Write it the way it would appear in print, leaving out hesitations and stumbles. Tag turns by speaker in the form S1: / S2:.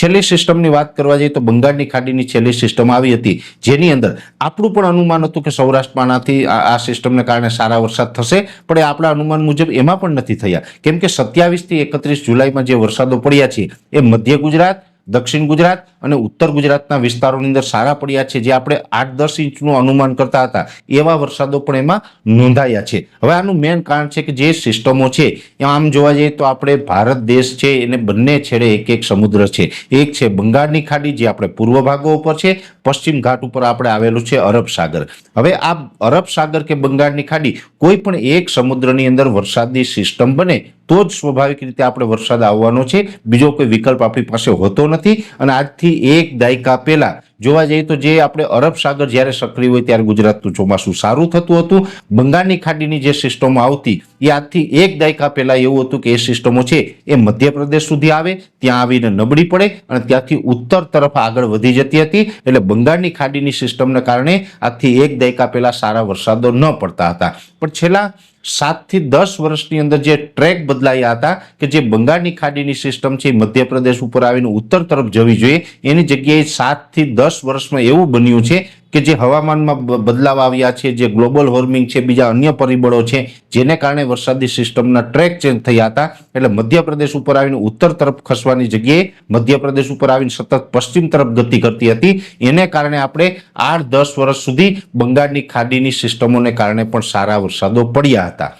S1: છેલ્લી સિસ્ટમની વાત કરવા જઈએ તો બંગાળની ખાડીની છેલ્લી સિસ્ટમ આવી હતી, જેની અંદર આપણું પણ અનુમાન હતું કે સૌરાષ્ટ્રમાં આ સિસ્ટમને કારણે સારા વરસાદ થશે, પણ એ આપણા અનુમાન મુજબ એમાં પણ નથી થયા, કેમ કે 27 થી 31 જુલાઈમાં જે વરસાદો પડ્યા છે એ મધ્ય ગુજરાત, દક્ષિણ ગુજરાત અને ઉત્તર ગુજરાતના વિસ્તારોની અંદર સારા પડ્યા છે, જે આપણે 8-10 ઇંચનું અનુમાન કરતા હતા એવા વરસાદો પણ એમાં નોંધાયા છે. હવે આનું મેઇન કારણ છે કે જે સિસ્ટમો છે એમાં આમ જોવા જઈએ તો આપણે ભારત દેશ છે એને બંને છેડે એક એક સમુદ્ર છે. એક છે બંગાળની ખાડી, જે આપણે પૂર્વ ભાગો ઉપર છે, પશ્ચિમ ઘાટ ઉપર આપણે આવેલું છે અરબ સાગર. હવે આ અરબ સાગર કે બંગાળની ખાડી કોઈ પણ એક સમુદ્રની અંદર વરસાદની સિસ્ટમ બને તો જ સ્વાભાવિક રીતે આપણે વરસાદ આવવાનો છે, બીજો કોઈ વિકલ્પ આપણી પાસે હોતો નથી. અને આજથી એક દાયકા પહેલા જોવા જઈએ તો જે આપણે અરબ સાગર જ્યારે સક્રિય હોય ત્યારે ગુજરાતનું ચોમાસું સારું થતું હતું. બંગાળની ખાડીની જે સિસ્ટમો આવતી એ આજથી એક દાયકા પહેલા એવું હતું કે એ સિસ્ટમો છે એ મધ્યપ્રદેશ સુધી આવે, ત્યાં આવીને નબળી પડે અને ત્યાંથી ઉત્તર તરફ આગળ વધી જતી હતી. એટલે બંગાળની ખાડીની સિસ્ટમને કારણે આજથી એક દાયકા પહેલા સારા વરસાદો ન પડતા હતા. પણ છેલ્લા 7 થી 10 વર્ષની અંદર જે ટ્રેક બદલાયા હતા કે જે બંગાળની ખાડીની સિસ્ટમ છે મધ્યપ્રદેશ ઉપર આવીને ઉત્તર તરફ જવી જોઈએ, એની જગ્યાએ 7 થી 10 વર્ષમાં એવું બન્યું છે કે જે હવામાનમાં બદલાવ આવ્યા છે, જે ગ્લોબલ વોર્મિંગ છે, બીજા અન્ય પરિબળો છે, જેને કારણે વરસાદી સિસ્ટમના ટ્રેક ચેન્જ થયા હતા. એટલે મધ્યપ્રદેશ ઉપર આવીને ઉત્તર તરફ ખસવાની જગ્યાએ મધ્યપ્રદેશ ઉપર આવીને સતત પશ્ચિમ તરફ ગતિ કરતી હતી. એને કારણે આપણે 8-10 વર્ષ સુધી બંગાળની ખાડીની સિસ્ટમોને કારણે પણ સારા વરસાદો પડ્યા હતા.